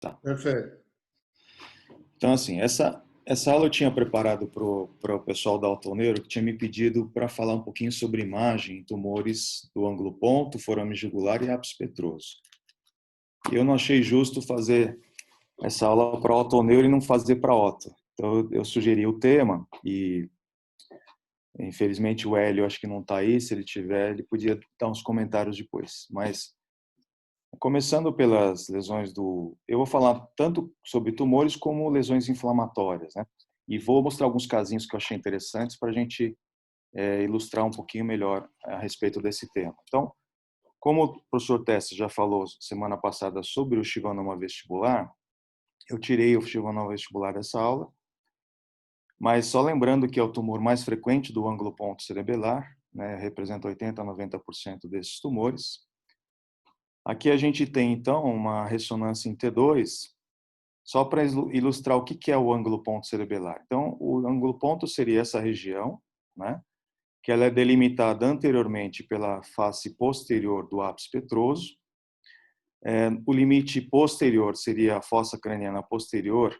Tá. Perfeito. Então, assim, essa aula eu tinha preparado para o pessoal da Autoneuro, que tinha me pedido para falar um pouquinho sobre imagem em tumores do ângulo ponto, forame jugular e ápice petroso. E eu não achei justo fazer essa aula para Autoneuro e não fazer para Otto. Então, eu sugeri o tema e, infelizmente, o Hélio acho que não está aí. Se ele tiver, ele podia dar uns comentários depois. Mas, começando pelas lesões do... Eu vou falar tanto sobre tumores como lesões inflamatórias, né? E vou mostrar alguns casinhos que eu achei interessantes para a gente ilustrar um pouquinho melhor a respeito desse tema. Então, como o professor Tessa já falou semana passada sobre o Chivanoma vestibular, eu tirei o Chivanoma vestibular dessa aula, mas só lembrando que é o tumor mais frequente do ângulo ponto cerebelar, né, representa 80 a 90% desses tumores. Aqui a gente tem, então, uma ressonância em T2, só para ilustrar o que é o ângulo ponto cerebelar. Então, o ângulo ponto seria essa região, né, que ela é delimitada anteriormente pela face posterior do ápice petroso. O limite posterior seria a fossa craniana posterior,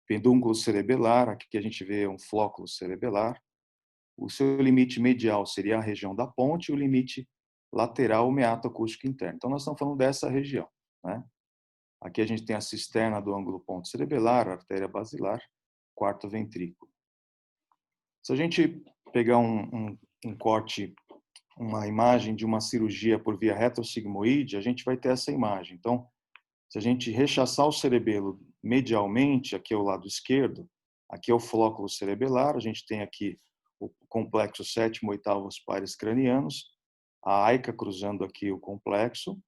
pedúnculo cerebelar, aqui a gente vê um flóculo cerebelar. O seu limite medial seria a região da ponte e o limite lateral, o meato acústico interno. Então, nós estamos falando dessa região, né? Aqui a gente tem a cisterna do ângulo ponto cerebelar, a artéria basilar, quarto ventrículo. Se a gente pegar um corte, uma imagem de uma cirurgia por via retrosigmoide, a gente vai ter essa imagem. Então, se a gente rechaçar o cerebelo medialmente, aqui é o lado esquerdo, aqui é o flóculo cerebelar, a gente tem aqui o complexo sétimo, oitavo, os pares cranianos, a aica cruzando aqui o complexo,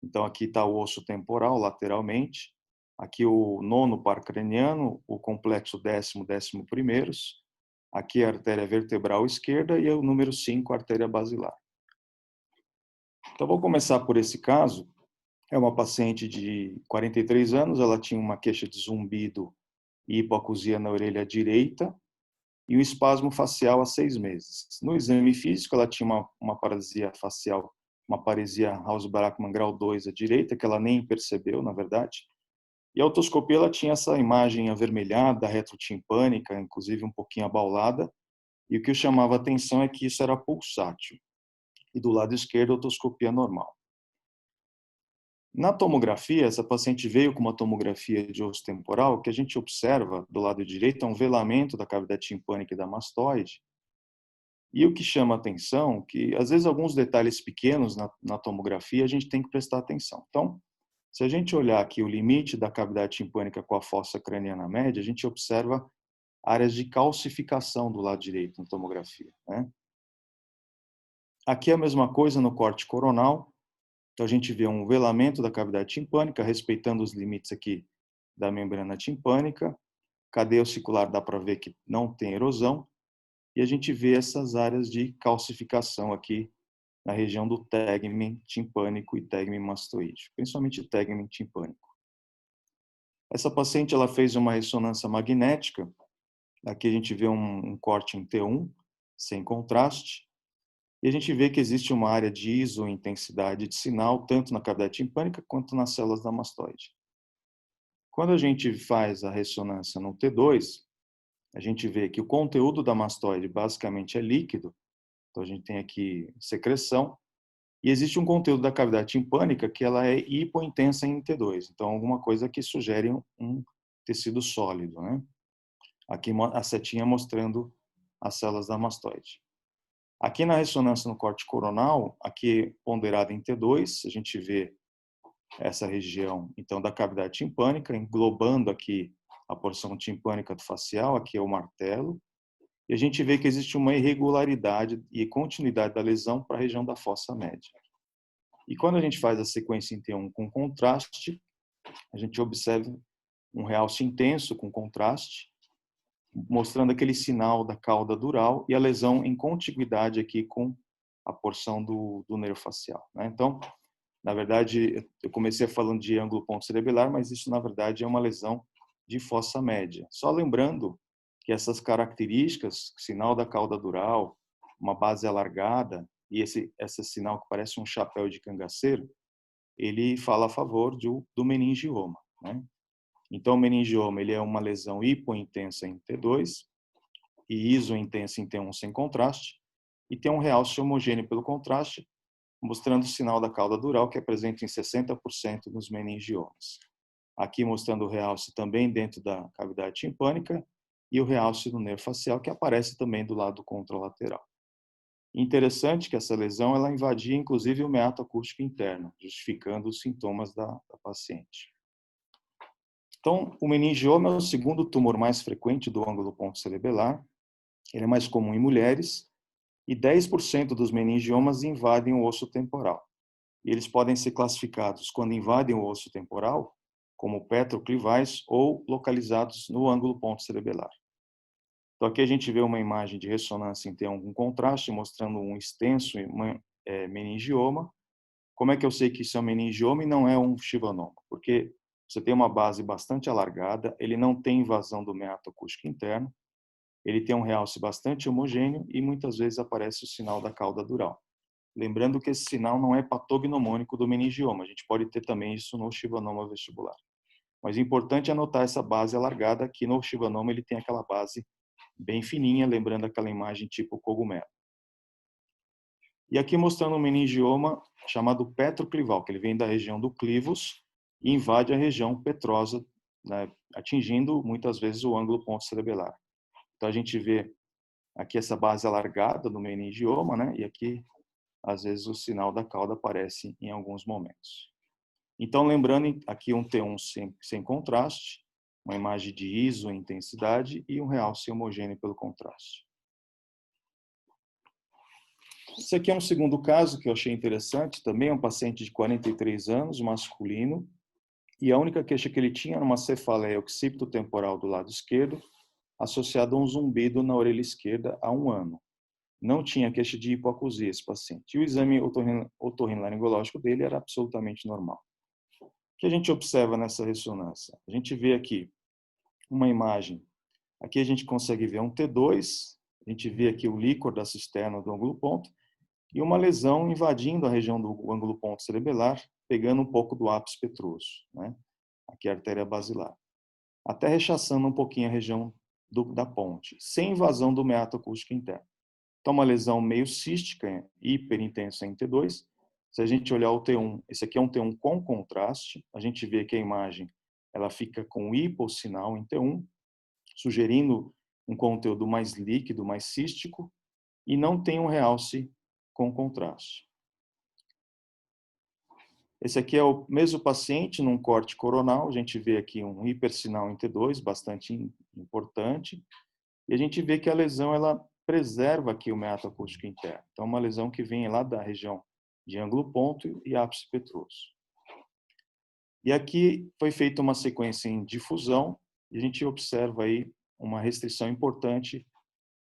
então aqui está o osso temporal lateralmente, aqui o nono par craniano, o complexo décimo, décimo primeiros, aqui a artéria vertebral esquerda e o número 5, a artéria basilar. Então vou começar por esse caso. É uma paciente de 43 anos, ela tinha uma queixa de zumbido e hipoacusia na orelha direita e um espasmo facial há 6 meses. No exame físico, ela tinha uma paralisia facial, uma paresia Hauss-Bachmann grau 2 à direita, que ela nem percebeu, na verdade. E a otoscopia, ela tinha essa imagem avermelhada, retrotimpânica, inclusive um pouquinho abaulada, e o que chamava a atenção é que isso era pulsátil. E do lado esquerdo, a otoscopia normal. Na tomografia, essa paciente veio com uma tomografia de osso temporal. O que a gente observa do lado direito é um velamento da cavidade timpânica e da mastoide. E o que chama atenção, que às vezes alguns detalhes pequenos na tomografia a gente tem que prestar atenção. Então, se a gente olhar aqui o limite da cavidade timpânica com a fossa craniana média, a gente observa áreas de calcificação do lado direito na tomografia, né? Aqui é a mesma coisa no corte coronal. Então, a gente vê um velamento da cavidade timpânica, respeitando os limites aqui da membrana timpânica. Cadeia ossicular dá para ver que não tem erosão. E a gente vê essas áreas de calcificação aqui na região do tegmen timpânico e tegmen mastoide, principalmente tegmen timpânico. Essa paciente ela fez uma ressonância magnética. Aqui a gente vê um corte em T1, sem contraste. E a gente vê que existe uma área de isointensidade de sinal, tanto na cavidade timpânica quanto nas células da mastoide. Quando a gente faz a ressonância no T2, a gente vê que o conteúdo da mastoide basicamente é líquido, então a gente tem aqui secreção, e existe um conteúdo da cavidade timpânica que ela é hipointensa em T2, então alguma coisa que sugere um tecido sólido, né? Aqui a setinha mostrando as células da mastoide. Aqui na ressonância no corte coronal, aqui ponderada em T2, a gente vê essa região, então, da cavidade timpânica, englobando aqui a porção timpânica do facial, aqui é o martelo, e a gente vê que existe uma irregularidade e continuidade da lesão para a região da fossa média. E quando a gente faz a sequência em T1 com contraste, a gente observa um realce intenso com contraste, mostrando aquele sinal da cauda dural e a lesão em contiguidade aqui com a porção do nervo facial, né? Então, na verdade, eu comecei falando de ângulo ponto cerebelar, mas isso, na verdade, é uma lesão de fossa média. Só lembrando que essas características, sinal da cauda dural, uma base alargada e esse sinal que parece um chapéu de cangaceiro, ele fala a favor do meningioma, né? Então, o meningioma ele é uma lesão hipointensa em T2 e isointensa em T1 sem contraste, e tem um realce homogêneo pelo contraste, mostrando o sinal da cauda dural, que é presente em 60% dos meningiomas. Aqui mostrando o realce também dentro da cavidade timpânica e o realce do nervo facial, que aparece também do lado contralateral. Interessante que essa lesão ela invadia inclusive o meato acústico interno, justificando os sintomas da paciente. Então, o meningioma é o segundo tumor mais frequente do ângulo ponto cerebelar. Ele é mais comum em mulheres e 10% dos meningiomas invadem o osso temporal. E eles podem ser classificados quando invadem o osso temporal, como petroclivais ou localizados no ângulo ponto cerebelar. Então, aqui a gente vê uma imagem de ressonância em T1 com contraste, mostrando um extenso meningioma. Como é que eu sei que isso é um meningioma e não é um chivanoma? Porque você tem uma base bastante alargada, ele não tem invasão do meato acústico interno, ele tem um realce bastante homogêneo e muitas vezes aparece o sinal da cauda dural. Lembrando que esse sinal não é patognomônico do meningioma, a gente pode ter também isso no chivanoma vestibular. Mas o importante é anotar essa base alargada, que no chivanoma ele tem aquela base bem fininha, lembrando aquela imagem tipo cogumelo. E aqui mostrando um meningioma chamado petroclival, que ele vem da região do clivus e invade a região petrosa, né, atingindo muitas vezes o ângulo ponto cerebelar. Então a gente vê aqui essa base alargada do meningioma, né, e aqui às vezes o sinal da cauda aparece em alguns momentos. Então lembrando aqui um T1 sem contraste, uma imagem de isointensidade e um realce homogêneo pelo contraste. Esse aqui é um segundo caso que eu achei interessante, também é um paciente de 43 anos, masculino, e a única queixa que ele tinha era uma cefaleia occipitotemporal do lado esquerdo, associada a um zumbido na orelha esquerda há 1 ano. Não tinha queixa de hipoacusia esse paciente. E o exame otorrinolaringológico dele era absolutamente normal. O que a gente observa nessa ressonância? A gente vê aqui uma imagem. Aqui a gente consegue ver um T2, a gente vê aqui o líquor da cisterna do ângulo ponto, e uma lesão invadindo a região do ângulo ponto cerebelar, pegando um pouco do ápice petroso, né? Aqui a artéria basilar, até rechaçando um pouquinho a região da ponte, sem invasão do meato acústico interno. Então, uma lesão meio cística, hiperintensa em T2. Se a gente olhar o T1, esse aqui é um T1 com contraste, a gente vê que a imagem ela fica com hipossinal em T1, sugerindo um conteúdo mais líquido, mais cístico, e não tem um realce com contraste. Esse aqui é o mesmo paciente num corte coronal, a gente vê aqui um hipersinal em T2, bastante importante, e a gente vê que a lesão ela preserva aqui o meato acústico interno. Então, uma lesão que vem lá da região de ângulo ponto e ápice petroso. E aqui foi feita uma sequência em difusão, e a gente observa aí uma restrição importante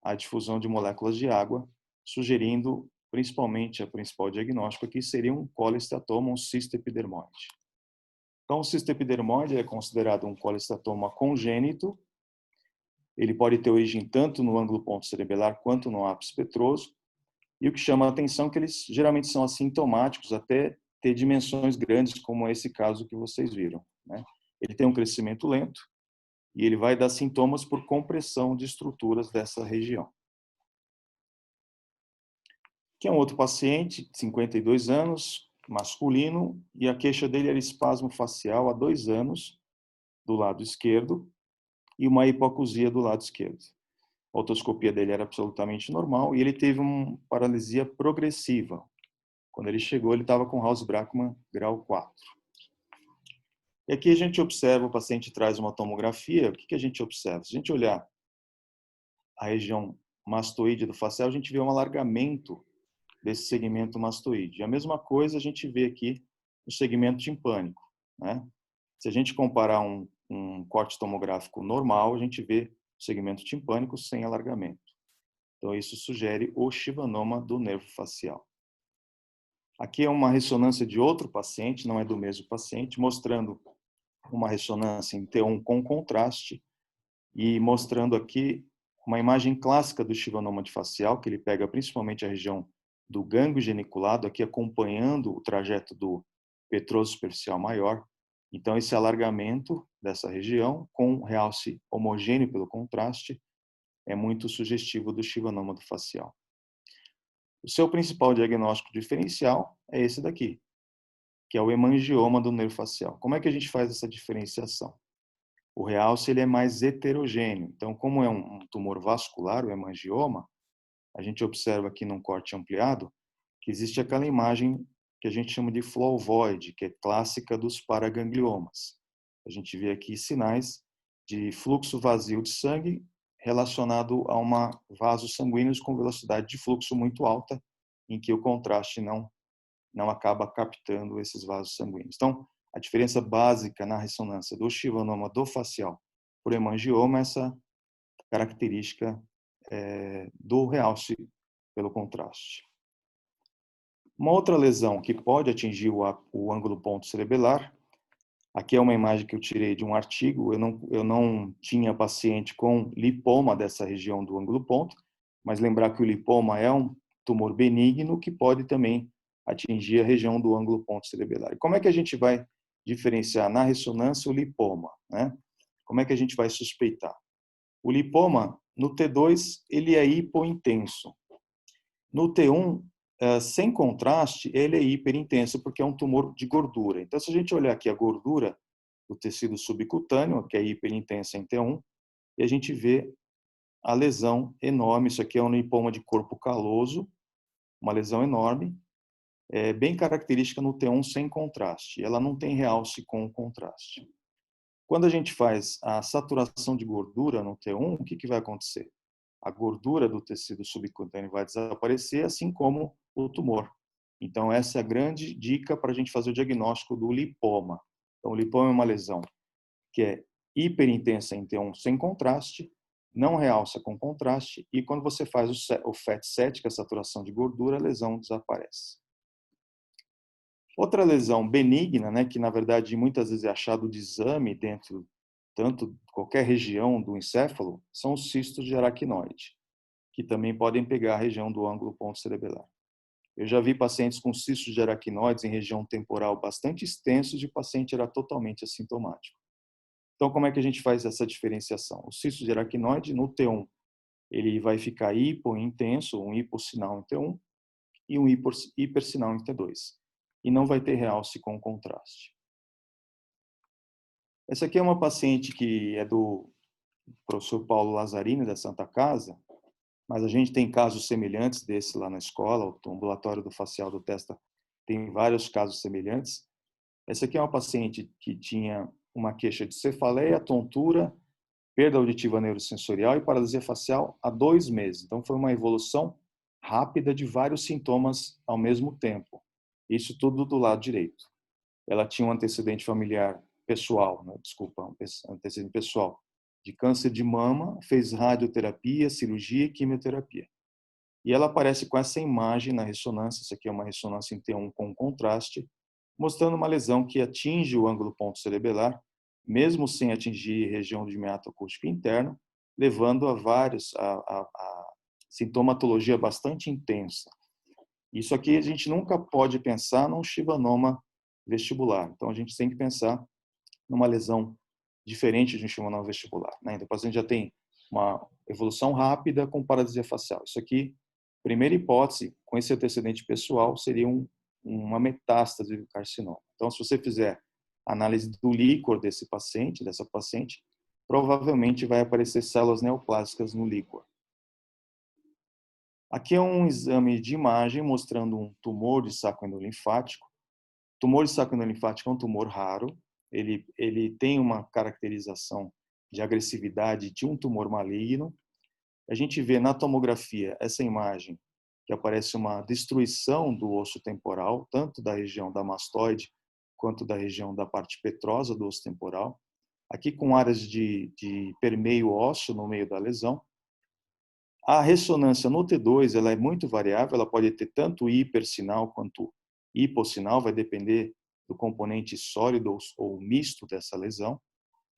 à difusão de moléculas de água, sugerindo principalmente a principal diagnóstico aqui seria um colestatoma, um cisto epidermoide. Então, o cisto epidermoide é considerado um colestatoma congênito. Ele pode ter origem tanto no ângulo ponto cerebelar quanto no ápice petroso. E o que chama a atenção é que eles geralmente são assintomáticos até ter dimensões grandes, como esse caso que vocês viram, né? Ele tem um crescimento lento e ele vai dar sintomas por compressão de estruturas dessa região. Aqui é um outro paciente, 52 anos, masculino, e a queixa dele era espasmo facial há 2 anos, do lado esquerdo, e uma hipoacusia do lado esquerdo. A otoscopia dele era absolutamente normal e ele teve uma paralisia progressiva. Quando ele chegou, ele estava com Haus-Brackmann grau 4. E aqui a gente observa, o paciente traz uma tomografia, o que a gente observa? Se a gente olhar a região mastoide do facial, a gente vê um alargamento desse segmento mastoide. A mesma coisa a gente vê aqui no segmento timpânico, né? Se a gente comparar um corte tomográfico normal, a gente vê o segmento timpânico sem alargamento. Então, isso sugere o chivanoma do nervo facial. Aqui é uma ressonância de outro paciente, não é do mesmo paciente, mostrando uma ressonância em T1 com contraste e mostrando aqui uma imagem clássica do chivanoma de facial, que ele pega principalmente a região do gânglio geniculado, aqui acompanhando o trajeto do petroso superficial maior. Então, esse alargamento dessa região, com realce homogêneo pelo contraste, é muito sugestivo do chivanoma do facial. O seu principal diagnóstico diferencial é esse daqui, que é o hemangioma do nervo facial. Como é que a gente faz essa diferenciação? O realce ele é mais heterogêneo. Então, como é um tumor vascular, o hemangioma, a gente observa aqui num corte ampliado que existe aquela imagem que a gente chama de flow void, que é clássica dos paragangliomas. A gente vê aqui sinais de fluxo vazio de sangue relacionado a uma vasos sanguíneos com velocidade de fluxo muito alta, em que o contraste não acaba captando esses vasos sanguíneos. Então, a diferença básica na ressonância do chivanoma do facial por hemangioma é essa característica do realce pelo contraste. Uma outra lesão que pode atingir o ângulo ponto cerebelar, aqui é uma imagem que eu tirei de um artigo, eu não tinha paciente com lipoma dessa região do ângulo ponto, mas lembrar que o lipoma é um tumor benigno que pode também atingir a região do ângulo ponto cerebelar. E como é que a gente vai diferenciar na ressonância o lipoma, né? Como é que a gente vai suspeitar? O lipoma, no T2, ele é hipointenso. No T1, sem contraste, ele é hiperintenso, porque é um tumor de gordura. Então, se a gente olhar aqui a gordura do tecido subcutâneo, que é hiperintensa em T1, e a gente vê a lesão enorme. Isso aqui é um lipoma de corpo caloso, uma lesão enorme, bem característica no T1 sem contraste. Ela não tem realce com contraste. Quando a gente faz a saturação de gordura no T1, o que vai acontecer? A gordura do tecido subcutâneo vai desaparecer, assim como o tumor. Então, essa é a grande dica para a gente fazer o diagnóstico do lipoma. Então, o lipoma é uma lesão que é hiperintensa em T1 sem contraste, não realça com contraste, e quando você faz o FAT7, que é a saturação de gordura, a lesão desaparece. Outra lesão benigna, né, que na verdade muitas vezes é achado de exame dentro tanto qualquer região do encéfalo, são os cistos de aracnoide, que também podem pegar a região do ângulo ponto cerebelar. Eu já vi pacientes com cistos de aracnoides em região temporal bastante extensos e o paciente era totalmente assintomático. Então, como é que a gente faz essa diferenciação? O cisto de aracnoide, no T1, ele vai ficar hipointenso, um hipossinal em T1, e um hipersinal em T2. E não vai ter realce com contraste. Essa aqui é uma paciente que é do professor Paulo Lazzarini, da Santa Casa, mas a gente tem casos semelhantes desse lá na escola, o ambulatório do facial do Testa tem vários casos semelhantes. Essa aqui é uma paciente que tinha uma queixa de cefaleia, tontura, perda auditiva neurosensorial e paralisia facial há 2 meses. Então, foi uma evolução rápida de vários sintomas ao mesmo tempo. Isso tudo do lado direito. Ela tinha um antecedente familiar pessoal, né? Desculpa, um antecedente pessoal de câncer de mama, fez radioterapia, cirurgia e quimioterapia. E ela aparece com essa imagem na ressonância, essa aqui é uma ressonância em T1 com contraste, mostrando uma lesão que atinge o ângulo ponto cerebelar, mesmo sem atingir região de meato acústico interno, levando a a sintomatologia bastante intensa. Isso aqui a gente nunca pode pensar num chivanoma vestibular. Então a gente tem que pensar numa lesão diferente de um chivanoma vestibular, né? Então o paciente já tem uma evolução rápida com paralisia facial. Isso aqui, primeira hipótese, com esse antecedente pessoal, seria uma metástase do carcinoma. Então, se você fizer análise do líquor desse paciente, dessa paciente, provavelmente vai aparecer células neoplásicas no líquor. Aqui é um exame de imagem mostrando um tumor de saco endolinfático. Tumor de saco endolinfático é um tumor raro. Ele tem uma caracterização de agressividade de um tumor maligno. A gente vê na tomografia essa imagem que aparece uma destruição do osso temporal, tanto da região da mastoide quanto da região da parte petrosa do osso temporal. Aqui com áreas de permeio ósseo no meio da lesão. A ressonância no T2 ela é muito variável, ela pode ter tanto hipersinal quanto hipossinal, vai depender do componente sólido ou misto dessa lesão.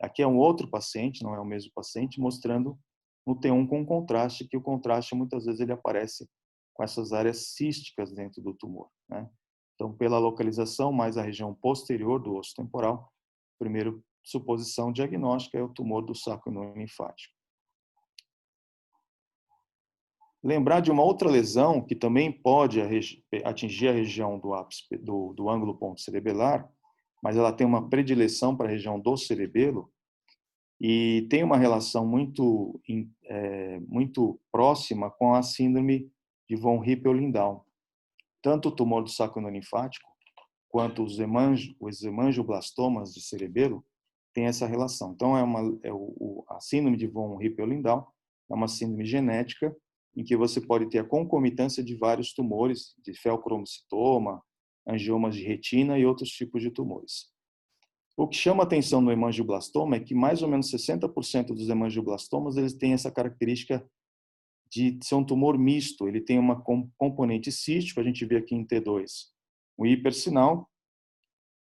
Aqui é um outro paciente, não é o mesmo paciente, mostrando no T1 com contraste, que o contraste muitas vezes ele aparece com essas áreas císticas dentro do tumor, né? Então, pela localização, mais a região posterior do osso temporal, primeiro suposição diagnóstica é o tumor do saco linfático. Lembrar de uma outra lesão que também pode atingir a região do ápice do ângulo ponto cerebelar, mas ela tem uma predileção para a região do cerebelo e tem uma relação muito próxima com a síndrome de von Hippel-Lindau. Tanto o tumor do saco linfático quanto os hemangioblastomas de cerebelo têm essa relação. Então, a síndrome de von Hippel-Lindau é uma síndrome genética em que você pode ter a concomitância de vários tumores, de feocromocitoma, angiomas de retina e outros tipos de tumores. O que chama atenção no hemangioblastoma é que mais ou menos 60% dos hemangioblastomas eles têm essa característica de ser um tumor misto. Ele tem uma componente cístico, a gente vê aqui em T2, o hipersinal,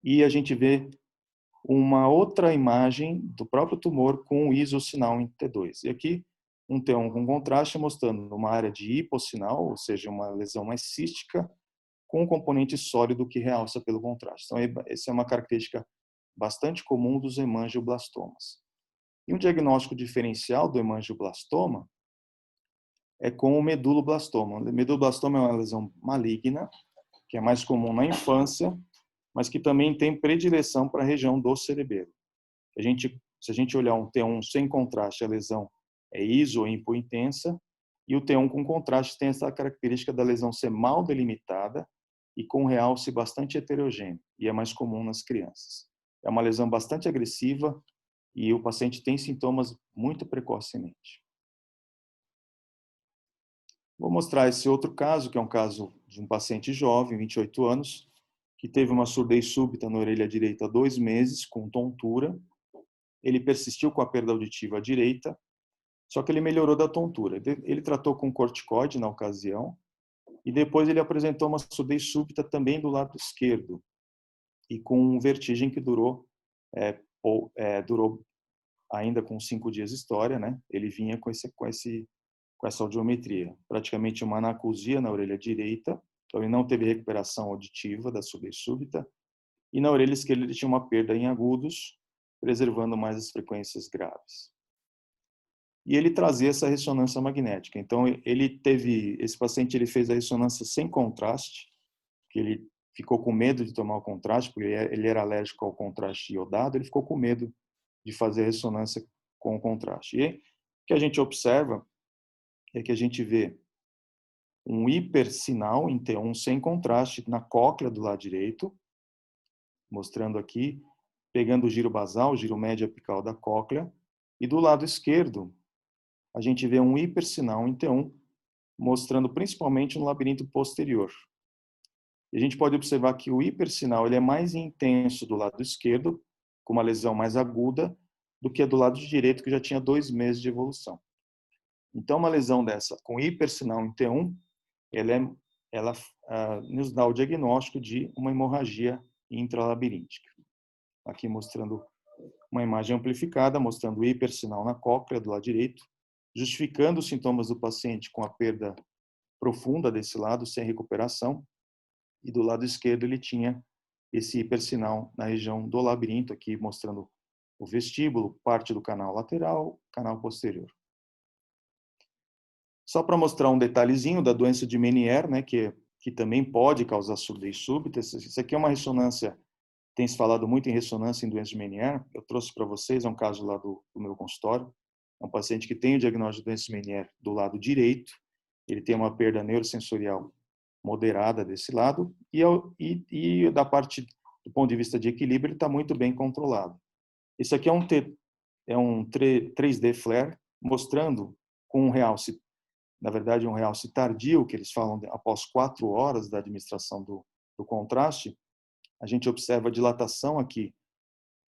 e a gente vê uma outra imagem do próprio tumor com o isosinal em T2. E aqui um T1 com contraste mostrando uma área de hipossinal, ou seja, uma lesão mais cística, com um componente sólido que realça pelo contraste. Então, essa é uma característica bastante comum dos hemangioblastomas. E um diagnóstico diferencial do hemangioblastoma é com o meduloblastoma. O meduloblastoma é uma lesão maligna, que é mais comum na infância, mas que também tem predileção para a região do cerebelo. Se a gente olhar um T1 sem contraste, a lesão é iso ou hipointensa, e o T1 com contraste tem essa característica da lesão ser mal delimitada e com realce bastante heterogêneo, e é mais comum nas crianças. É uma lesão bastante agressiva e o paciente tem sintomas muito precocemente. Vou mostrar esse outro caso, que é um caso de um paciente jovem, 28 anos, que teve uma surdez súbita na orelha direita há 2 meses, com tontura. Ele persistiu com a perda auditiva direita, só que ele melhorou da tontura. Ele tratou com corticoide na ocasião e depois ele apresentou uma surdez súbita também do lado esquerdo e com vertigem que durou ainda com 5 dias de história, né? Ele vinha com essa audiometria, praticamente uma anacusia na orelha direita, então ele não teve recuperação auditiva da surdez súbita, e na orelha esquerda ele tinha uma perda em agudos, preservando mais as frequências graves. E ele trazia essa ressonância magnética. Então esse paciente ele fez a ressonância sem contraste, que ele ficou com medo de tomar o contraste, porque ele era alérgico ao contraste iodado, ele ficou com medo de fazer a ressonância com o contraste. E o que a gente observa é que a gente vê um hipersinal em T1 sem contraste na cóclea do lado direito, mostrando aqui, pegando o giro basal, o giro médio apical da cóclea, e do lado esquerdo, a gente vê um hipersinal em T1, mostrando principalmente no labirinto posterior. E a gente pode observar que o hipersinal ele é mais intenso do lado esquerdo, com uma lesão mais aguda, do que a do lado direito, que já tinha 2 meses de evolução. Então, uma lesão dessa com hipersinal em T1, ela nos dá o diagnóstico de uma hemorragia intralabiríntica. Aqui mostrando uma imagem amplificada, mostrando o hipersinal na cóclea do lado direito, justificando os sintomas do paciente com a perda profunda desse lado, sem recuperação, e do lado esquerdo ele tinha esse hipersinal na região do labirinto, aqui mostrando o vestíbulo, parte do canal lateral, canal posterior. Só para mostrar um detalhezinho da doença de Meniere, né, que também pode causar surdez súbita. Isso aqui é uma ressonância, tem se falado muito em ressonância em doença de Meniere. Eu trouxe para vocês, é um caso lá do meu consultório. É um paciente que tem o diagnóstico de doença de Meniere do lado direito. Ele tem uma perda neurosensorial moderada desse lado e da parte do ponto de vista de equilíbrio ele está muito bem controlado. Isso aqui é um 3D flare mostrando com um realce, na verdade um realce tardio, que eles falam após 4 horas da administração do contraste. A gente observa a dilatação aqui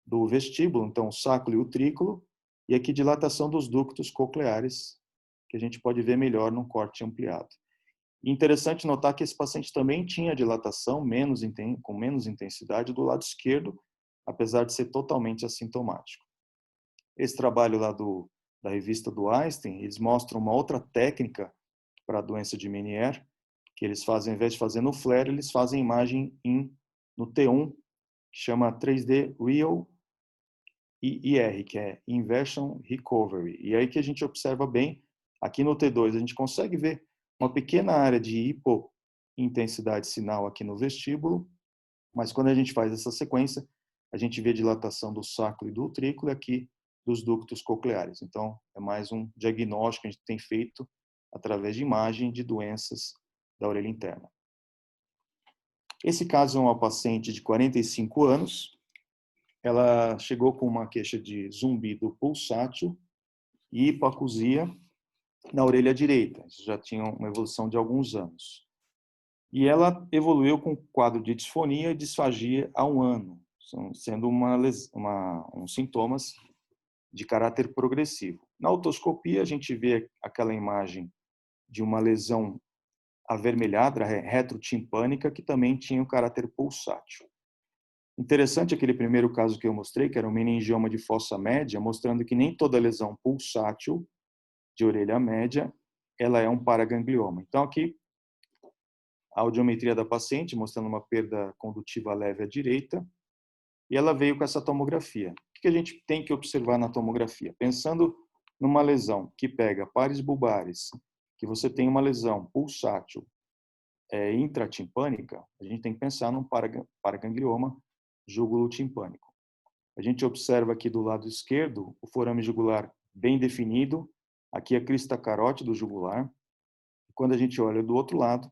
do vestíbulo, então o sacro e o trículo, e aqui dilatação dos ductos cocleares, que a gente pode ver melhor no corte ampliado. Interessante notar que esse paciente também tinha dilatação com menos intensidade do lado esquerdo, apesar de ser totalmente assintomático. Esse trabalho lá da revista do Einstein, eles mostram uma outra técnica para a doença de Meniere, que eles fazem, ao invés de fazer no flare, eles fazem imagem no T1, que chama 3D Real IR, que é Inversion Recovery. E aí que a gente observa bem, aqui no T2, a gente consegue ver uma pequena área de hipointensidade sinal aqui no vestíbulo, mas quando a gente faz essa sequência, a gente vê dilatação do sacro e do utrículo e aqui dos ductos cocleares. Então, é mais um diagnóstico que a gente tem feito através de imagem de doenças da orelha interna. Esse caso é uma paciente de 45 anos. Ela chegou com uma queixa de zumbido pulsátil e hipacusia na orelha direita. Isso já tinha uma evolução de alguns anos. E ela evoluiu com quadro de disfonia e disfagia há um ano, sendo sintomas de caráter progressivo. Na otoscopia, a gente vê aquela imagem de uma lesão avermelhada, retrotimpânica, que também tinha um caráter pulsátil. Interessante aquele primeiro caso que eu mostrei, que era um meningioma de fossa média, mostrando que nem toda lesão pulsátil de orelha média, ela é um paraganglioma. Então, aqui, a audiometria da paciente, mostrando uma perda condutiva leve à direita, e ela veio com essa tomografia. O que a gente tem que observar na tomografia? Pensando numa lesão que pega pares bulbares, que você tem uma lesão pulsátil intratimpânica, a gente tem que pensar num paraganglioma jugulotimpânico. A gente observa aqui do lado esquerdo o forame jugular bem definido, aqui a crista carótida do jugular. Quando a gente olha do outro lado,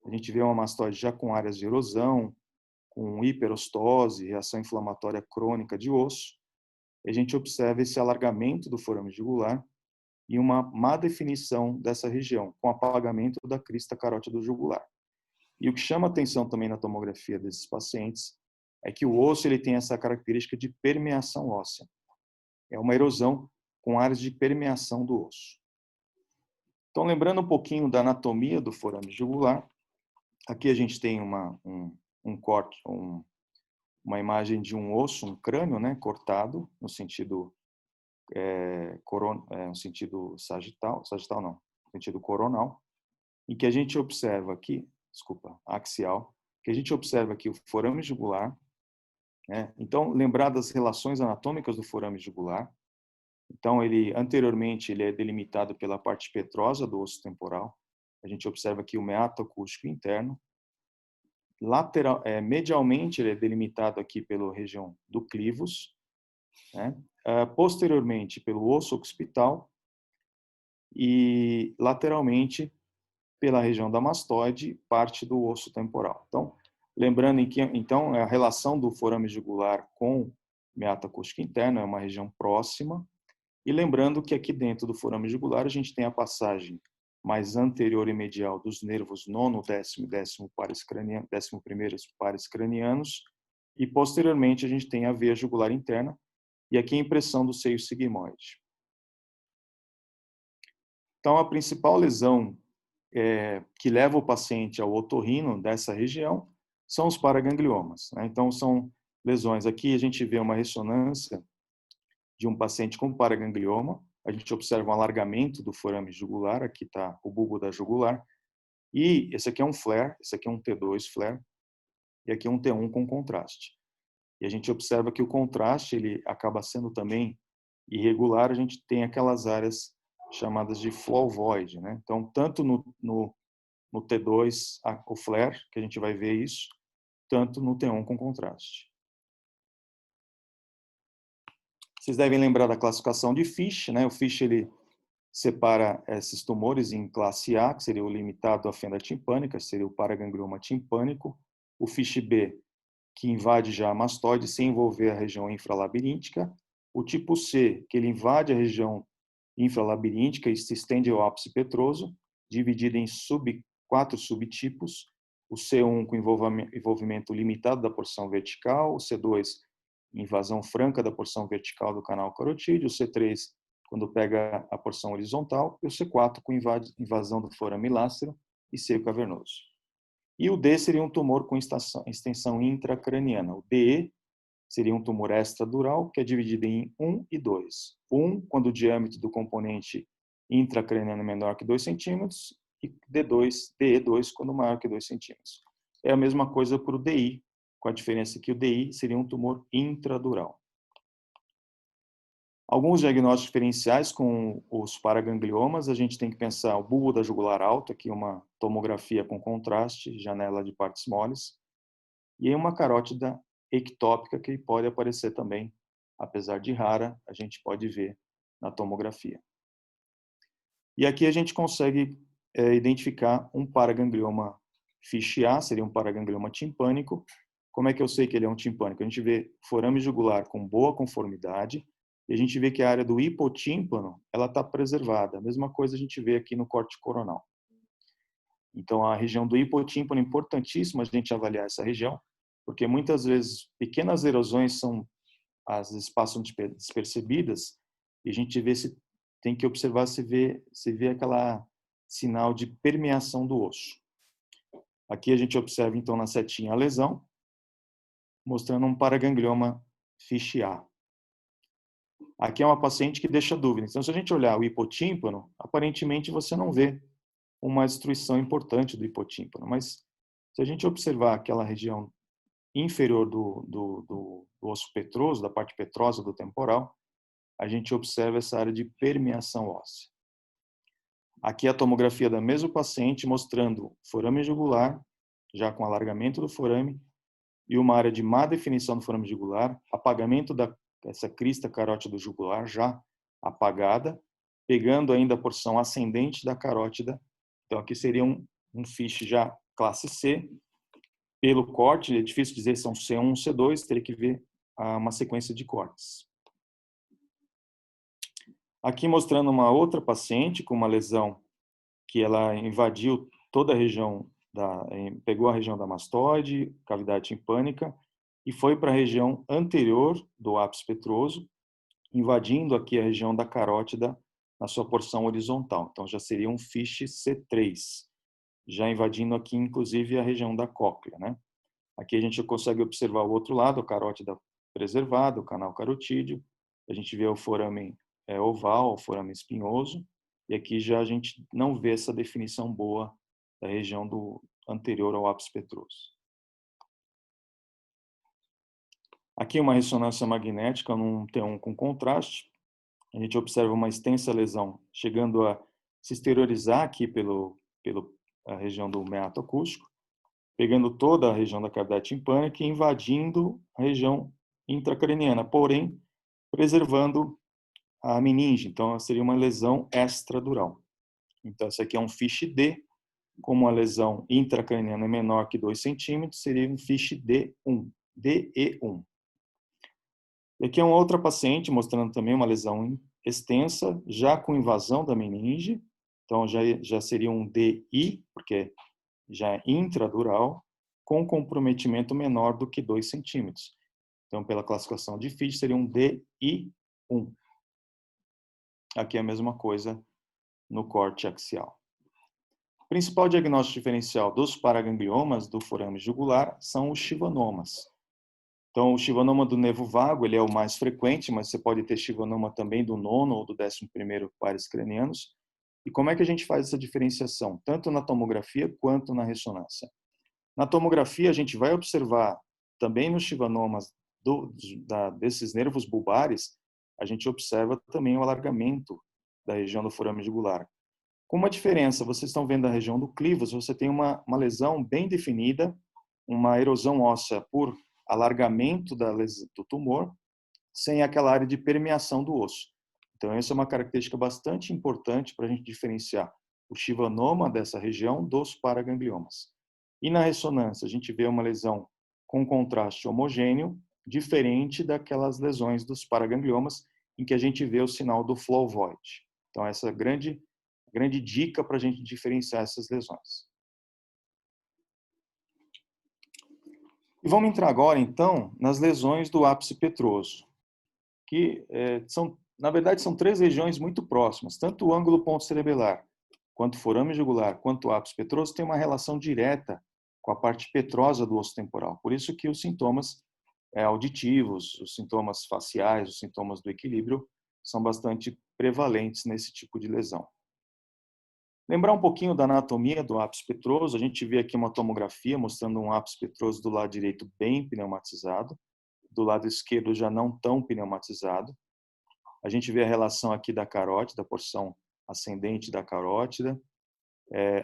a gente vê uma mastoide já com áreas de erosão, com hiperostose, reação inflamatória crônica de osso. E a gente observa esse alargamento do forame jugular e uma má definição dessa região, com apagamento da crista carótida do jugular. E o que chama atenção também na tomografia desses pacientes é que o osso ele tem essa característica de permeação óssea. É uma erosão com áreas de permeação do osso. Então, lembrando um pouquinho da anatomia do forame jugular, aqui a gente tem um corte, uma imagem de um osso, um crânio, né, cortado no sentido no sentido sagital não, no sentido coronal, em que a gente observa aqui, axial, que a gente observa aqui o forame jugular, né? Então, lembrar das relações anatômicas do forame jugular. Então, anteriormente ele é delimitado pela parte petrosa do osso temporal. A gente observa aqui o meato acústico interno. Medialmente ele é delimitado aqui pela região do clivus, né? Posteriormente pelo osso occipital e lateralmente pela região da mastoide, parte do osso temporal. Então, lembrando que então a relação do forame jugular com o meato acústico interno é uma região próxima, e lembrando que aqui dentro do forame jugular a gente tem a passagem mais anterior e medial dos nervos nono, décimo e 11º pares cranianos, e posteriormente a gente tem a veia jugular interna, e aqui a impressão do seio sigmoide. Então, a principal lesão que leva o paciente ao otorrino dessa região são os paragangliomas, né? Então, são lesões. Aqui a gente vê uma ressonância de um paciente com paraganglioma. A gente observa um alargamento do forame jugular, aqui está o bulbo da jugular. E esse aqui é um flare, esse aqui é um T2 flare, e aqui é um T1 com contraste. E a gente observa que o contraste ele acaba sendo também irregular, a gente tem aquelas áreas chamadas de flow void, né? Então, tanto no T2, o flare, que a gente vai ver isso, tanto no T1 com contraste. Vocês devem lembrar da classificação de Fish, né? O Fish ele separa esses tumores em classe A, que seria o limitado à fenda timpânica, seria o paraganglioma timpânico. O Fish B, que invade já a mastoide sem envolver a região infralabiríntica. O tipo C, que ele invade a região infralabiríntica e se estende ao ápice petroso, dividido em 4 subtipos. O C1 com envolvimento limitado da porção vertical, o C2 invasão franca da porção vertical do canal carotídeo, o C3 quando pega a porção horizontal, e o C4 com invasão do forame lácero e seio cavernoso. E o D seria um tumor com extensão intracraniana. O DE seria um tumor extradural, que é dividido em 1 e 2. 1, quando o diâmetro do componente intracraniano é menor que 2 centímetros, e DE2, quando maior que 2 centímetros. É a mesma coisa para o DI, com a diferença que o DI seria um tumor intradural. Alguns diagnósticos diferenciais com os paragangliomas, a gente tem que pensar o bulbo da jugular alta, aqui uma tomografia com contraste, janela de partes moles, e aí uma carótida ectópica que pode aparecer também, apesar de rara, a gente pode ver na tomografia. E aqui a gente consegue identificar um paraganglioma Fish A, seria um paraganglioma timpânico. Como é que eu sei que ele é um timpânico? A gente vê forame jugular com boa conformidade e a gente vê que a área do hipotímpano ela está preservada. A mesma coisa a gente vê aqui no corte coronal. Então, a região do hipotímpano é importantíssimo a gente avaliar essa região, porque muitas vezes pequenas erosões são às vezes passam despercebidas e a gente vê se tem que observar se vê aquela sinal de permeação do osso. Aqui a gente observa então na setinha a lesão, mostrando um paraganglioma Fish A. Aqui é uma paciente que deixa dúvida. Então, se a gente olhar o hipotímpano, aparentemente você não vê uma destruição importante do hipotímpano, mas se a gente observar aquela região inferior do osso petroso, da parte petrosa do temporal, a gente observa essa área de permeação óssea. Aqui a tomografia da mesma paciente mostrando forame jugular, já com alargamento do forame, e uma área de má definição do forame jugular, apagamento dessa crista carótida jugular já apagada, pegando ainda a porção ascendente da carótida. Então aqui seria um Fish já classe C. Pelo corte, é difícil dizer se são C1 ou C2, teria que ver uma sequência de cortes. Aqui mostrando uma outra paciente com uma lesão que ela invadiu toda a região, pegou a região da mastoide, cavidade timpânica, e foi para a região anterior do ápice petroso, invadindo aqui a região da carótida na sua porção horizontal. Então já seria um Fish C3, já invadindo aqui inclusive a região da cóclea, né? Aqui a gente consegue observar o outro lado, a carótida preservada, o canal carotídeo. A gente vê o forame oval, o forame espinhoso. E aqui já a gente não vê essa definição boa da região do anterior ao ápice petroso. Aqui uma ressonância magnética num T1 com contraste. A gente observa uma extensa lesão chegando a se exteriorizar aqui pela região do meato acústico, pegando toda a região da cavidade timpânica e invadindo a região intracraniana, porém preservando a meninge. Então, seria uma lesão extradural. Então, esse aqui é um Fish D, como a lesão intracraniana é menor que 2 centímetros, seria um Fish D1, DE1. E aqui é uma outra paciente mostrando também uma lesão extensa, já com invasão da meninge. Então, já seria um DI, porque já é intradural, com comprometimento menor do que 2 centímetros. Então, pela classificação de Fish, seria um DI1. Aqui é a mesma coisa no corte axial. O principal diagnóstico diferencial dos paragangliomas do forame jugular são os schwannomas. Então, o schwannoma do nervo vago ele é o mais frequente, mas você pode ter schwannoma também do 9º ou do 11º pares cranianos. E como é que a gente faz essa diferenciação? Tanto na tomografia quanto na ressonância. Na tomografia, a gente vai observar também nos schwannomas desses nervos bulbares, a gente observa também o alargamento da região do forame jugular. Com uma diferença, vocês estão vendo a região do clivus, você tem uma lesão bem definida, uma erosão óssea por alargamento do tumor, sem aquela área de permeação do osso. Então, essa é uma característica bastante importante para a gente diferenciar o schwannoma dessa região dos paragangliomas. E na ressonância, a gente vê uma lesão com contraste homogêneo, diferente daquelas lesões dos paragangliomas, em que a gente vê o sinal do flow void. Então, essa é a grande dica para a gente diferenciar essas lesões. E vamos entrar agora, então, nas lesões do ápice petroso, que na verdade, são 3 regiões muito próximas. Tanto o ângulo ponto cerebelar, quanto o forame jugular, quanto o ápice petroso têm uma relação direta com a parte petrosa do osso temporal. Por isso que os sintomas auditivos, os sintomas faciais, os sintomas do equilíbrio são bastante prevalentes nesse tipo de lesão. Lembrar um pouquinho da anatomia do ápice petroso, a gente vê aqui uma tomografia mostrando um ápice petroso do lado direito bem pneumatizado, do lado esquerdo já não tão pneumatizado. A gente vê a relação aqui da carótida, a porção ascendente da carótida.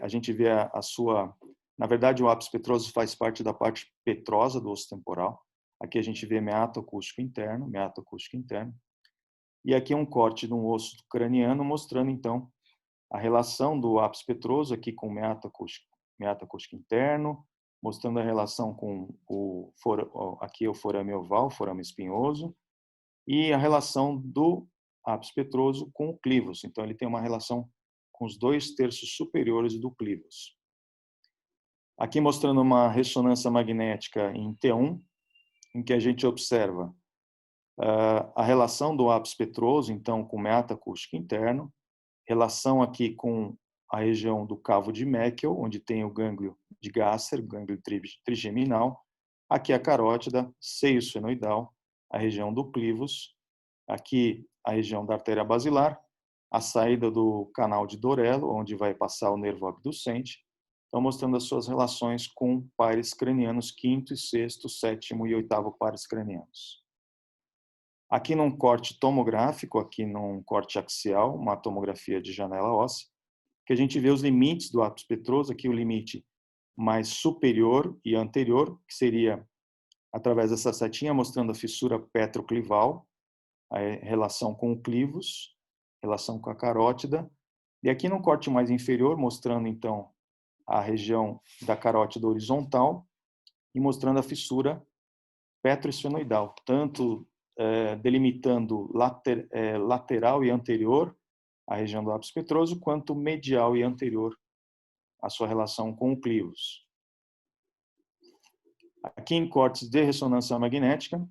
A gente vê a sua... Na verdade, o ápice petroso faz parte da parte petrosa do osso temporal. Aqui a gente vê meato acústico interno, meato acústico interno. E aqui é um corte de um osso craniano, mostrando, então, a relação do ápice petroso aqui com o meato acústico interno, mostrando a relação com aqui é o forame oval, forame espinhoso, e a relação do ápice petroso com o clivus. Então, ele tem uma relação com os 2/3 superiores do clivus. Aqui mostrando uma ressonância magnética em T1, em que a gente observa a relação do ápice petroso, então, com o meato acústico interno, relação aqui com a região do cavo de Meckel, onde tem o gânglio de Gasser, gânglio trigeminal, aqui a carótida, seio sfenoidal, a região do clivus, aqui a região da artéria basilar, a saída do canal de Dorello, onde vai passar o nervo abducente. Então, mostrando as suas relações com pares cranianos, quinto e sexto, sétimo e oitavo pares cranianos. Aqui num corte tomográfico, aqui num corte axial, uma tomografia de janela óssea, que a gente vê os limites do ápice petroso, aqui o limite mais superior e anterior, que seria através dessa setinha mostrando a fissura petroclival, a relação com o clivus, relação com a carótida, e aqui no corte mais inferior, mostrando então a região da carótida horizontal e mostrando a fissura petroesfenoidal, tanto delimitando lateral e anterior a região do ápice petroso, quanto medial e anterior a sua relação com o clivus. Aqui em cortes de ressonância magnética,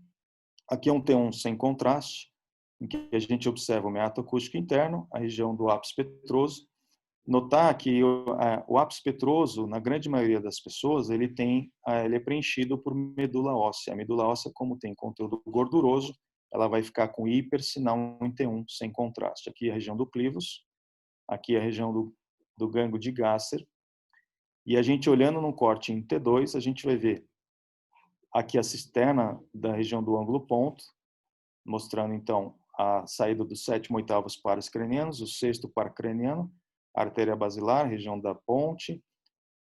aqui é um T1 sem contraste, em que a gente observa o meato acústico interno, a região do ápice petroso. Notar que o ápice petroso, na grande maioria das pessoas, ele é preenchido por medula óssea. A medula óssea, como tem conteúdo gorduroso, ela vai ficar com hipersinal em T1, sem contraste. Aqui a região do clivus, aqui a região do gânglio de Gasser. E a gente olhando no corte em T2, a gente vai ver aqui a cisterna da região do ângulo ponto, mostrando então a saída dos sétimo e oitavos pares cranianos, o sexto par craniano, a artéria basilar, região da ponte.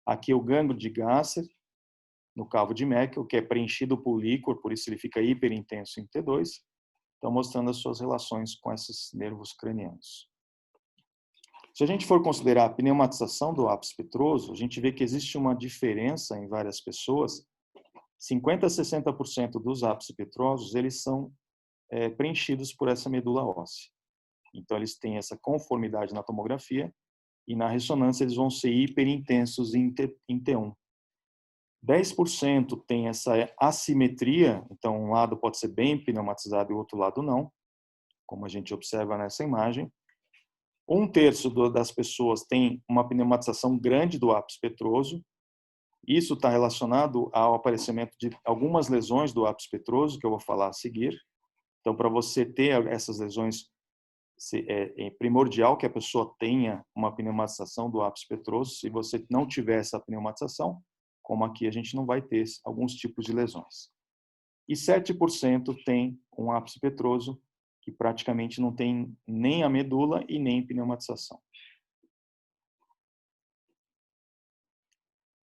Aqui o gânglio de Gasser, no cavo de Meckel, que é preenchido por líquor, por isso ele fica hiperintenso em T2. Então, mostrando as suas relações com esses nervos cranianos. Se a gente for considerar a pneumatização do ápice petroso, a gente vê que existe uma diferença em várias pessoas. 50% a 60% dos ápices petrosos, eles são preenchidos por essa medula óssea. Então, eles têm essa conformidade na tomografia e na ressonância eles vão ser hiperintensos em T1. 10% tem essa assimetria, então um lado pode ser bem pneumatizado e o outro lado não, como a gente observa nessa imagem. 1/3 das pessoas tem uma pneumatização grande do ápice petroso. Isso está relacionado ao aparecimento de algumas lesões do ápice petroso, que eu vou falar a seguir. Então, para você ter essas lesões, é primordial que a pessoa tenha uma pneumatização do ápice petroso. Se você não tiver essa pneumatização, como aqui, a gente não vai ter alguns tipos de lesões. E 7% tem um ápice petroso que praticamente não tem nem a medula e nem pneumatização.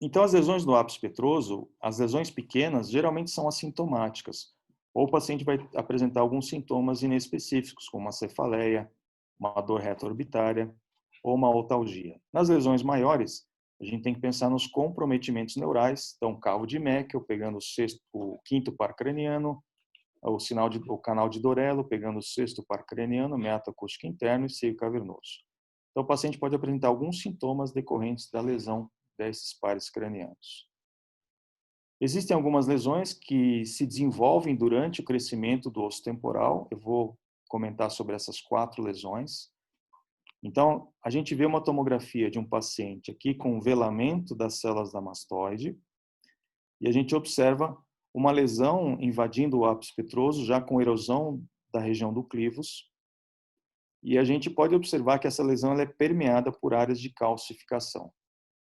Então, as lesões do ápice petroso, as lesões pequenas, geralmente são assintomáticas, ou o paciente vai apresentar alguns sintomas inespecíficos, como uma cefaleia, uma dor retroorbitária ou uma otalgia. Nas lesões maiores, a gente tem que pensar nos comprometimentos neurais, então cavo de Meckel, pegando o quinto par craniano, o canal de Dorello, pegando o sexto par craniano, meato acústico interno e seio cavernoso. Então, o paciente pode apresentar alguns sintomas decorrentes da lesão desses pares cranianos. Existem algumas lesões que se desenvolvem durante o crescimento do osso temporal. Eu vou comentar sobre essas 4 lesões. Então, a gente vê uma tomografia de um paciente aqui com velamento das células da mastoide e a gente observa uma lesão invadindo o ápice petroso, já com erosão da região do clivus. E a gente pode observar que essa lesão ela é permeada por áreas de calcificação.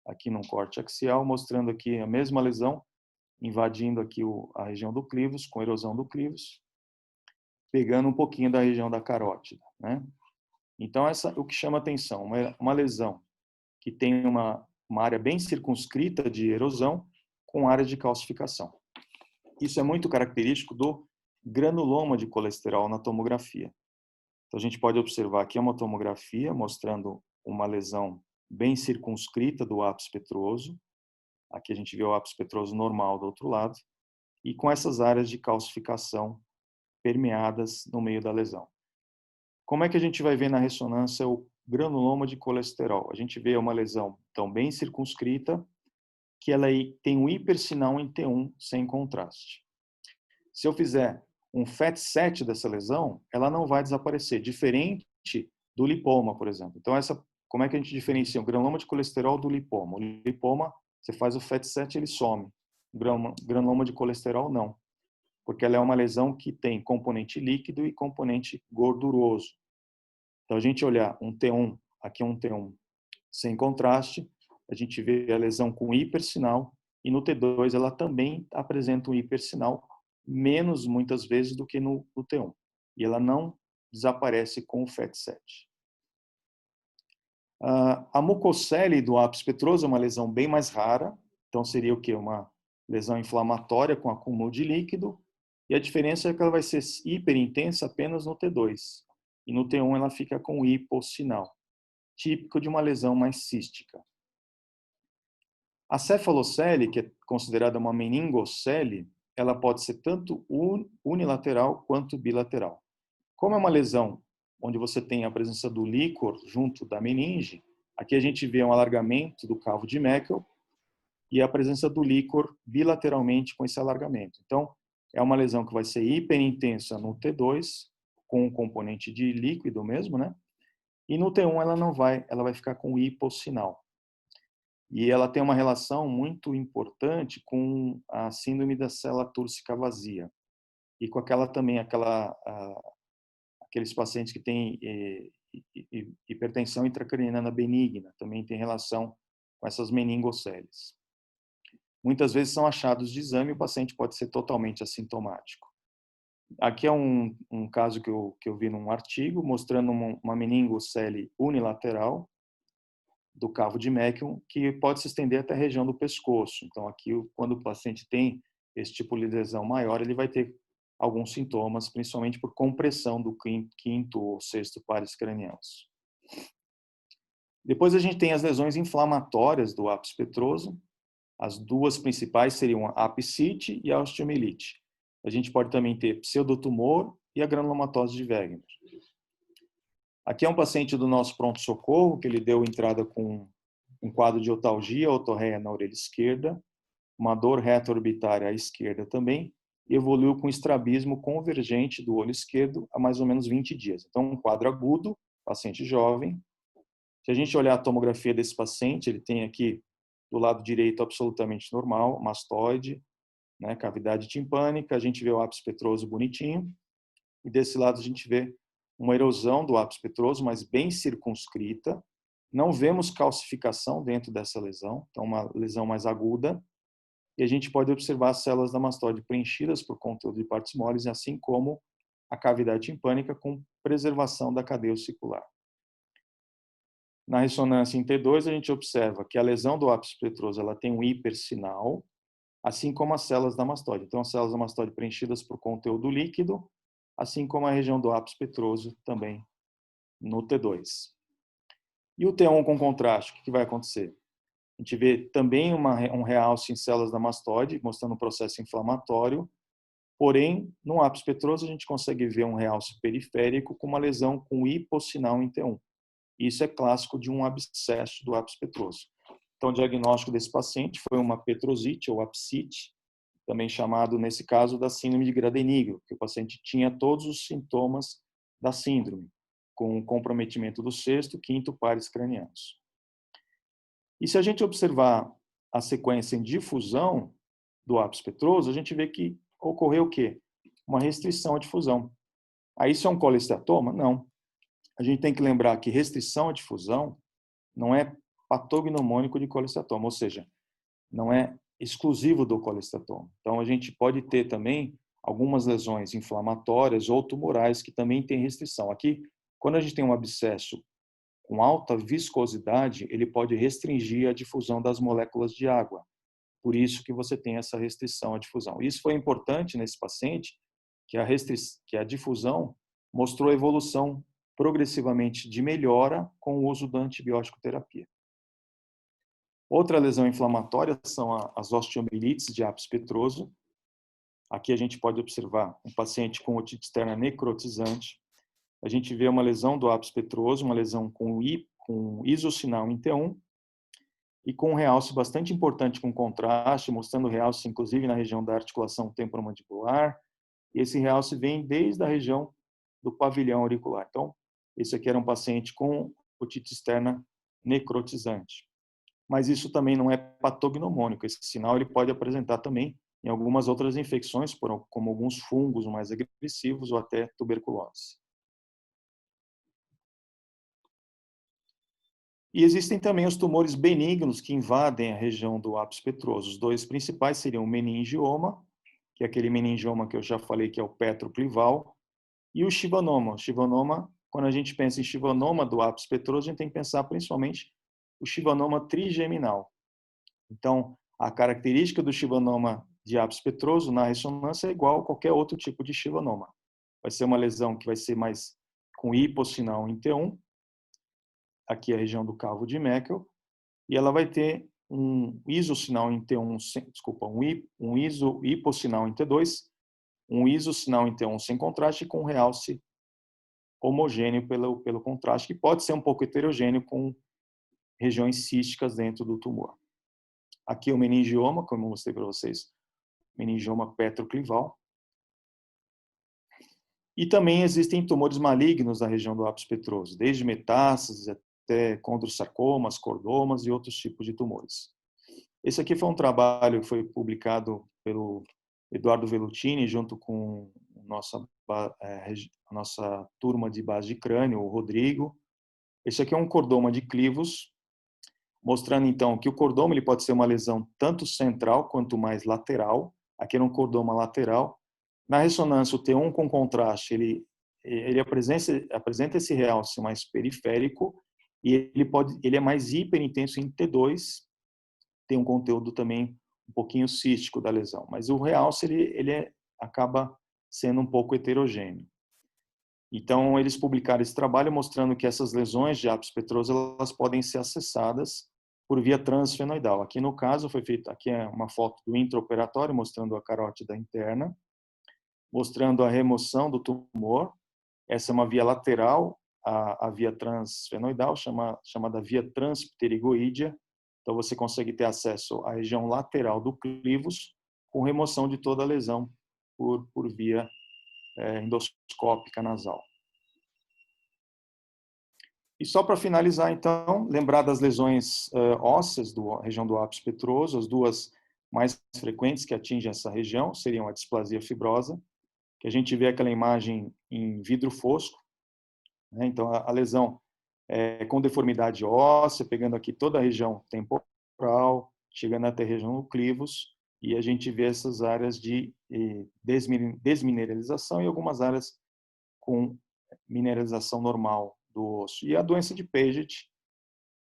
Aqui num corte axial, mostrando aqui a mesma lesão, invadindo aqui a região do clivus, com erosão do clivus. pegando um pouquinho da região da carótida, né? Então, o que chama atenção, uma lesão que tem uma área bem circunscrita de erosão com área de calcificação. Isso é muito característico do granuloma de colesterol na tomografia. Então, a gente pode observar aqui uma tomografia mostrando uma lesão bem circunscrita do ápice petroso. Aqui a gente vê o ápice petroso normal do outro lado, e com essas áreas de calcificação permeadas no meio da lesão. Como é que a gente vai ver na ressonância o granuloma de colesterol? A gente vê uma lesão tão bem circunscrita que ela tem um hipersinal em T1 sem contraste. Se eu fizer um FAT7 dessa lesão, ela não vai desaparecer, diferente do lipoma, por exemplo. Então, como é que a gente diferencia o granuloma de colesterol do lipoma? O lipoma, você faz o FAT7, ele some. O granuloma de colesterol, não. Porque ela é uma lesão que tem componente líquido e componente gorduroso. Então, a gente olhar um T1, aqui é um T1 sem contraste, a gente vê a lesão com hipersinal, e no T2 ela também apresenta um hipersinal, menos muitas vezes do que no T1. E ela não desaparece com o FAT7. A mucocele do ápice petroso é uma lesão bem mais rara, então seria o quê? Uma lesão inflamatória com acúmulo de líquido, e a diferença é que ela vai ser hiperintensa apenas no T2, e no T1 ela fica com hipossinal, típico de uma lesão mais cística. A cefalocele, que é considerada uma meningocele, ela pode ser tanto unilateral quanto bilateral. Como é uma lesão onde você tem a presença do líquor junto da meninge, aqui a gente vê um alargamento do cavo de Meckel e a presença do líquor bilateralmente com esse alargamento. Então, é uma lesão que vai ser hiperintensa no T2, com um componente de líquido mesmo, né? E no T1 ela vai ficar com hipossinal. E ela tem uma relação muito importante com a síndrome da célula túrcica vazia. E com aqueles pacientes que têm hipertensão intracraniana benigna, também tem relação com essas meningoceles. Muitas vezes são achados de exame e o paciente pode ser totalmente assintomático. Aqui é um caso que eu vi num artigo mostrando uma meningocele unilateral do cavo de Meckel, que pode se estender até a região do pescoço. Então, aqui, quando o paciente tem esse tipo de lesão maior, ele vai ter alguns sintomas, principalmente por compressão do quinto ou sexto pares cranianos. Depois a gente tem as lesões inflamatórias do ápice petroso. As duas principais seriam a apicite e a osteomielite. A gente pode também ter pseudotumor e a granulomatose de Wegener. Aqui é um paciente do nosso pronto-socorro, que ele deu entrada com um quadro de otalgia, otorreia na orelha esquerda, uma dor retroorbitária à esquerda também, e evoluiu com estrabismo convergente do olho esquerdo há mais ou menos 20 dias. Então, um quadro agudo, paciente jovem. Se a gente olhar a tomografia desse paciente, ele tem aqui do lado direito absolutamente normal, mastoide, né, cavidade timpânica, a gente vê o ápice petroso bonitinho, e desse lado a gente vê uma erosão do ápice petroso, mas bem circunscrita. Não vemos calcificação dentro dessa lesão, então uma lesão mais aguda. E a gente pode observar as células da mastoide preenchidas por conteúdo de partes moles, assim como a cavidade timpânica com preservação da cadeia ossicular. Na ressonância em T2, a gente observa que a lesão do ápice petroso ela tem um hipersinal, assim como as células da mastoide. Então, as células da mastoide preenchidas por conteúdo líquido, assim como a região do ápice petroso também no T2. E o T1 com contraste, o que vai acontecer? A gente vê também um realce em células da mastoide, mostrando um processo inflamatório, porém, no ápice petroso a gente consegue ver um realce periférico com uma lesão com hipossinal em T1. Isso é clássico de um abscesso do ápice petroso. Então, o diagnóstico desse paciente foi uma petrosite ou apsite, também chamado, nesse caso, da síndrome de Gradenigro, que o paciente tinha todos os sintomas da síndrome, com comprometimento do sexto, quinto pares cranianos. E se a gente observar a sequência em difusão do ápice petroso, a gente vê que ocorreu o quê? Uma restrição à difusão. Aí isso é um colesteatoma? Não. A gente tem que lembrar que restrição à difusão não é patognomônico de colesteatoma, ou seja, não é exclusivo do colesteatoma. Então, a gente pode ter também algumas lesões inflamatórias ou tumorais que também têm restrição. Aqui, quando a gente tem um abscesso com alta viscosidade, ele pode restringir a difusão das moléculas de água. Por isso que você tem essa restrição à difusão. Isso foi importante nesse paciente, que a difusão mostrou evolução progressivamente de melhora com o uso da antibiótico terapia. Outra lesão inflamatória são as osteomielites de ápice petroso. Aqui a gente pode observar um paciente com otite externa necrotizante. A gente vê uma lesão do ápice petroso, uma lesão com isocinal em T1 e com um realce bastante importante com contraste, mostrando realce inclusive na região da articulação temporomandibular. E esse realce vem desde a região do pavilhão auricular. Então, esse aqui era um paciente com otite externa necrotizante. Mas isso também não é patognomônico. Esse sinal ele pode apresentar também em algumas outras infecções, como alguns fungos mais agressivos ou até tuberculose. E existem também os tumores benignos que invadem a região do ápice petroso. Os dois principais seriam o meningioma, que é aquele meningioma que eu já falei que é o petroclival, e o chivanoma. O chivanoma, quando a gente pensa em chivanoma do ápice petroso, a gente tem que pensar principalmente o chivanoma trigeminal. Então, a característica do chivanoma de ápice petroso na ressonância é igual a qualquer outro tipo de chivanoma. Vai ser uma lesão que vai ser mais com hipossinal em T1, aqui a região do cavo de Meckel, e ela vai ter um isosinal em T1, desculpa, um hipossinal em T2, um isosinal em T1 sem contraste com um realce homogêneo pelo contraste, que pode ser um pouco heterogêneo com regiões císticas dentro do tumor. Aqui o meningioma, como eu mostrei para vocês, meningioma petroclival. E também existem tumores malignos na região do ápice petroso, desde metástases até condrosarcomas, cordomas e outros tipos de tumores. Esse aqui foi um trabalho que foi publicado pelo Eduardo Velutini, junto com a nossa turma de base de crânio, o Rodrigo. Esse aqui é um cordoma de clivos, mostrando então que o cordoma ele pode ser uma lesão tanto central quanto mais lateral. Aqui era um cordoma lateral. Na ressonância, o T1 com contraste, ele apresenta esse realce mais periférico e ele é mais hiperintenso em T2, tem um conteúdo também um pouquinho cístico da lesão, mas o realce acaba sendo um pouco heterogêneo. Então, eles publicaram esse trabalho mostrando que essas lesões de ápice petroso elas podem ser acessadas por via transfenoidal. Aqui no caso aqui é uma foto do intraoperatório mostrando a carótida interna, mostrando a remoção do tumor. Essa é uma via lateral, a via transfenoidal, chamada via transpterigoídea. Então, você consegue ter acesso à região lateral do clivus com remoção de toda a lesão por via endoscópica nasal. E só para finalizar, então, lembrar das lesões ósseas da região do ápice petroso, as duas mais frequentes que atingem essa região seriam a displasia fibrosa, que a gente vê aquela imagem em vidro fosco, né? Então, a lesão com deformidade óssea, pegando aqui toda a região temporal, chegando até a região do clivus, e a gente vê essas áreas de desmineralização e algumas áreas com mineralização normal do osso. E a doença de Paget,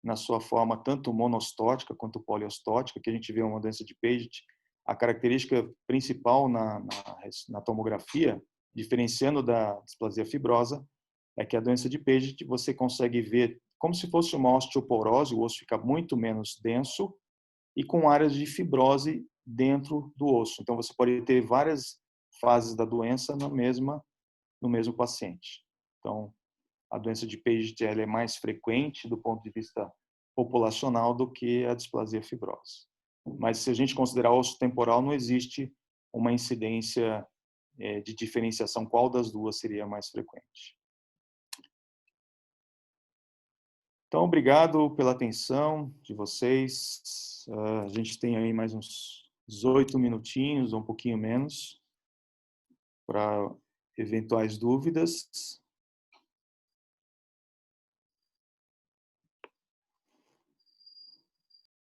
na sua forma tanto monostótica quanto poliostótica, que a gente vê uma doença de Paget, a característica principal na tomografia, diferenciando da displasia fibrosa, é que a doença de Paget você consegue ver como se fosse uma osteoporose, o osso fica muito menos denso e com áreas de fibrose dentro do osso. Então você pode ter várias fases da doença no mesmo paciente. Então, a doença de Paget é mais frequente do ponto de vista populacional do que a displasia fibrosa. Mas se a gente considerar osso temporal, não existe uma incidência de diferenciação qual das duas seria mais frequente. Então, obrigado pela atenção de vocês. A gente tem aí mais uns 18 minutinhos, ou um pouquinho menos, para eventuais dúvidas.